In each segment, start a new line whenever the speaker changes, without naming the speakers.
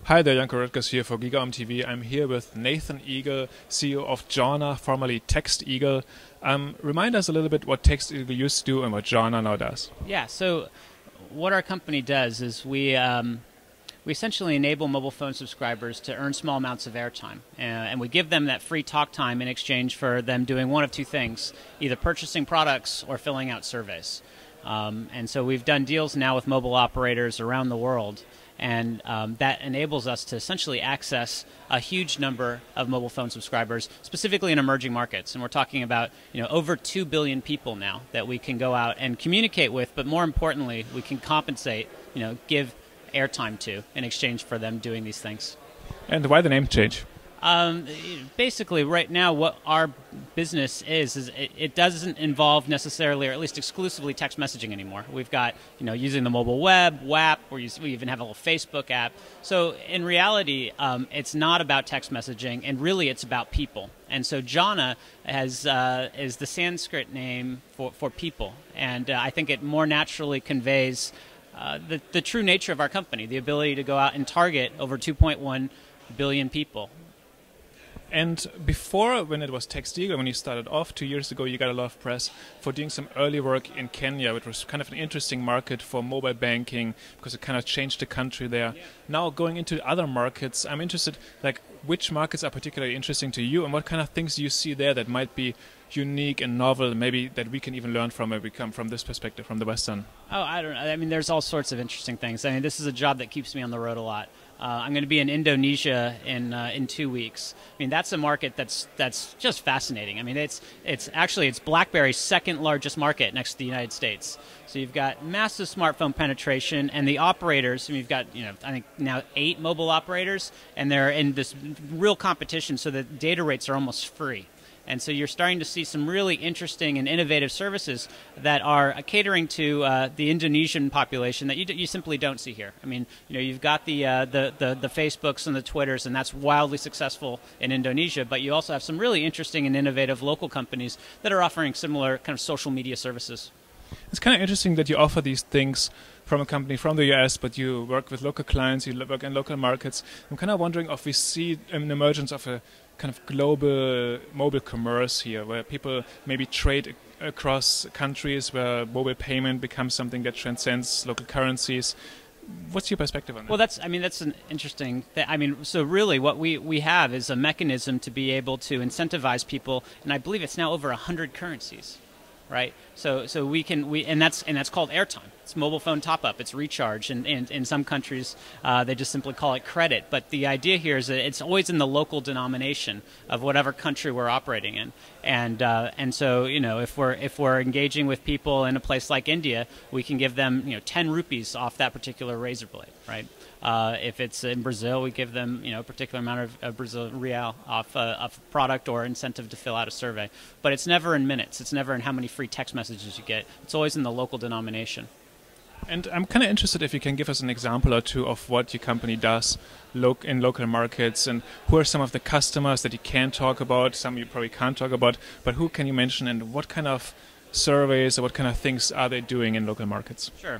Hi there, Janko Rutgers here for GigaOM TV. I'm here with Nathan Eagle, CEO of Jana, formerly Txteagle. Remind us a little bit what Txteagle used to do and what Jana now does.
Yeah, so what our company does is we essentially enable mobile phone subscribers to earn small amounts of airtime. And we give them that free talk time in exchange for them doing one of two things, either purchasing products or filling out surveys. And so we've done deals now with mobile operators around the world. And that enables us to essentially access a huge number of mobile phone subscribers, specifically in emerging markets. And we're talking about over 2 billion people now that we can go out and communicate with, but more importantly, we can compensate, give airtime to in exchange for them doing these things.
And why the name change?
Basically, right now, what our business is it doesn't involve necessarily, or at least exclusively, text messaging anymore. We've got, using the mobile web, WAP, we even have a little Facebook app. So in reality, it's not about text messaging, and really it's about people. And so Jana is the Sanskrit name for people, and I think it more naturally conveys the true nature of our company, the ability to go out and target over 2.1 billion people.
And before, when it was Txteagle, when you started off 2 years ago, you got a lot of press for doing some early work in Kenya, which was kind of an interesting market for mobile banking because it kind of changed the country there. Yeah. Now going into other markets, I'm interested, like, which markets are particularly interesting to you and what kind of things do you see there that might be unique and novel, maybe that we can even learn from if we come from this perspective, from the Western?
Oh, I don't know. I mean, there's all sorts of interesting things. I mean, this is a job that keeps me on the road a lot. I'm going to be in Indonesia in 2 weeks. I mean, that's a market that's just fascinating. I mean, it's BlackBerry's second largest market next to the United States. So you've got massive smartphone penetration, and the operators. I mean, you've got I think now 8 mobile operators, and they're in this real competition. So the data rates are almost free. And so you're starting to see some really interesting and innovative services that are catering to the Indonesian population that you simply don't see here. I mean, you've got the Facebooks and the Twitters, and that's wildly successful in Indonesia. But you also have some really interesting and innovative local companies that are offering similar kind of social media services.
It's kind of interesting that you offer these things from a company from the US, but you work with local clients, you work in local markets. I'm kind of wondering if we see an emergence of a kind of global mobile commerce here, where people maybe trade across countries, where mobile payment becomes something that transcends local currencies. What's your perspective on that?
Well, that's an interesting thing. I mean, so really what we have is a mechanism to be able to incentivize people, and I believe it's now over 100 currencies. Right, so and that's called airtime. It's mobile phone top up. It's recharge, and in some countries they just simply call it credit. But the idea here is that it's always in the local denomination of whatever country we're operating in. And so if we're engaging with people in a place like India, we can give them 10 rupees off that particular razor blade. Right. If it's in Brazil, we give them a particular amount of Brazilian real off a product or incentive to fill out a survey. But it's never in minutes. It's never in how many free text messages you get. It's always in the local denomination.
And I'm kind of interested if you can give us an example or two of what your company does in local markets, and who are some of the customers that you can talk about, some you probably can't talk about, but who can you mention and what kind of surveys or what kind of things are they doing in local markets?
Sure.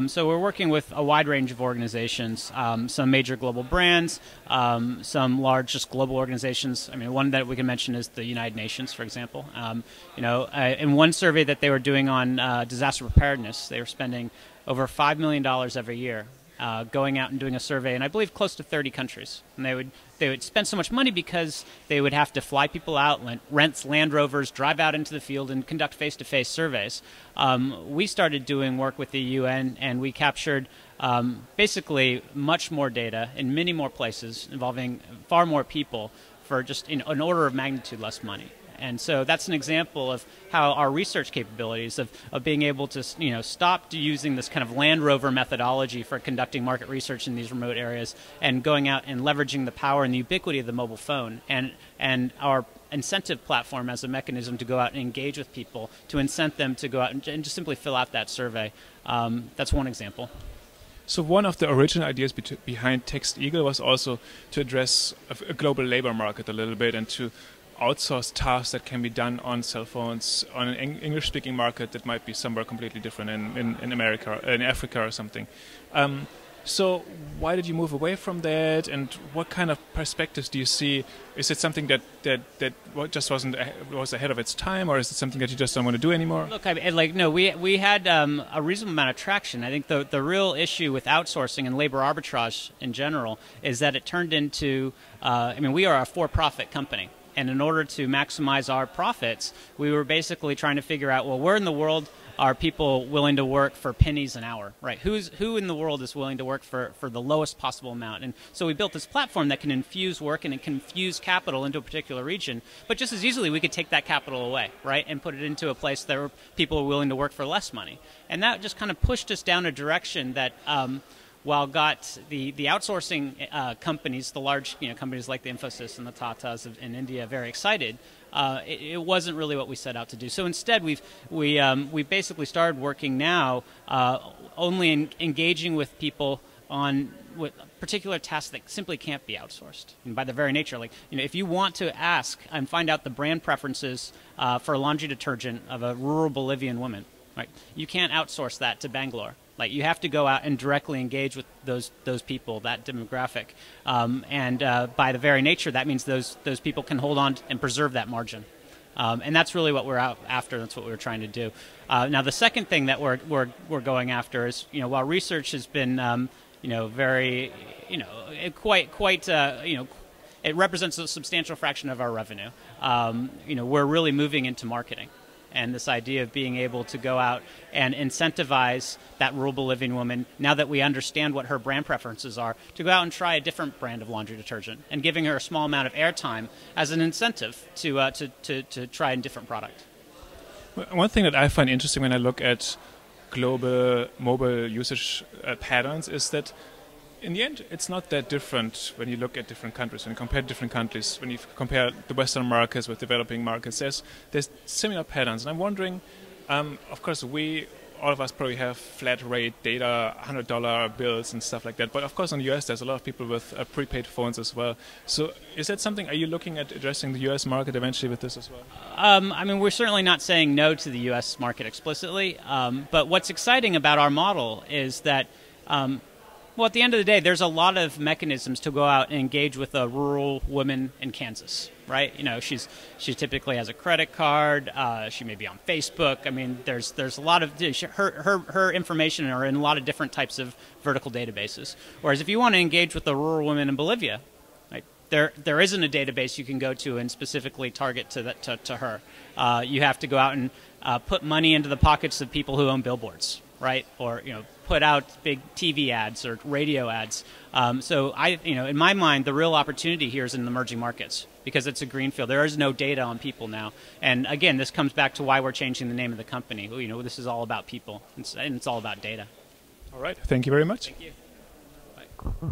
So we're working with a wide range of organizations, some major global brands, some large just global organizations. I mean, one that we can mention is the United Nations, for example. In one survey that they were doing on disaster preparedness, they were spending over $5 million every year going out and doing a survey in, I believe, close to 30 countries. And they would spend so much money because they would have to fly people out, rent Land Rovers, drive out into the field, and conduct face-to-face surveys. We started doing work with the UN, and we captured basically much more data in many more places, involving far more people for just an order of magnitude less money. And so that's an example of how our research capabilities of being able to stop using this kind of Land Rover methodology for conducting market research in these remote areas and going out and leveraging the power and the ubiquity of the mobile phone and our incentive platform as a mechanism to go out and engage with people, to incent them to go out and just simply fill out that survey. That's one example.
So one of the original ideas behind Txteagle was also to address a global labor market a little bit and to outsource tasks that can be done on cell phones on an English-speaking market that might be somewhere completely different in America, in Africa or something. So why did you move away from that, and what kind of perspectives do you see? Is it something that just was ahead of its time, or is it something that you just don't want to do anymore?
Look, no, we had a reasonable amount of traction. I think the real issue with outsourcing and labor arbitrage in general is that it turned into, we are a for-profit company. And in order to maximize our profits, we were basically trying to figure out, well, where in the world are people willing to work for pennies an hour, right? Who in the world is willing to work for the lowest possible amount? And so we built this platform that can infuse work and it can infuse capital into a particular region. But just as easily, we could take that capital away, right, and put it into a place that people are willing to work for less money. And that just kind of pushed us down a direction that while got the outsourcing companies, the large companies like the Infosys and the Tatas in India very excited, it wasn't really what we set out to do. So instead, we basically started working now only engaging with people with particular tasks that simply can't be outsourced. And by the very nature, if you want to ask and find out the brand preferences for a laundry detergent of a rural Bolivian woman, right, you can't outsource that to Bangalore. You have to go out and directly engage with those people, that demographic, and by the very nature, that means those people can hold on and preserve that margin, and that's really what we're out after. That's what we're trying to do. Now, the second thing that we're going after is, while research has been, very, quite. It represents a substantial fraction of our revenue. We're really moving into marketing. And this idea of being able to go out and incentivize that rural Bolivian woman, now that we understand what her brand preferences are, to go out and try a different brand of laundry detergent, and giving her a small amount of airtime as an incentive to try a different product.
One thing that I find interesting when I look at global mobile usage patterns is that in the end, it's not that different when you look at different countries, when you compare different countries, when you compare the Western markets with developing markets. There's similar patterns. And I'm wondering, of course, all of us probably have flat rate data, $100 bills and stuff like that. But of course, in the US, there's a lot of people with prepaid phones as well. So is that something, are you looking at addressing the US market eventually with this as well?
We're certainly not saying no to the US market explicitly. But what's exciting about our model is that well, at the end of the day, there's a lot of mechanisms to go out and engage with a rural woman in Kansas, right? She typically has a credit card. She may be on Facebook. There's a lot of her information are in a lot of different types of vertical databases. Whereas if you want to engage with a rural woman in Bolivia, right, there isn't a database you can go to and specifically target to her. You have to go out and put money into the pockets of people who own billboards, right? Or put out big TV ads or radio ads. So in my mind, the real opportunity here is in the emerging markets because it's a greenfield. There is no data on people now. And again, this comes back to why we're changing the name of the company. This is all about people and it's all about data.
All right. Thank you very much.
Thank you. Bye.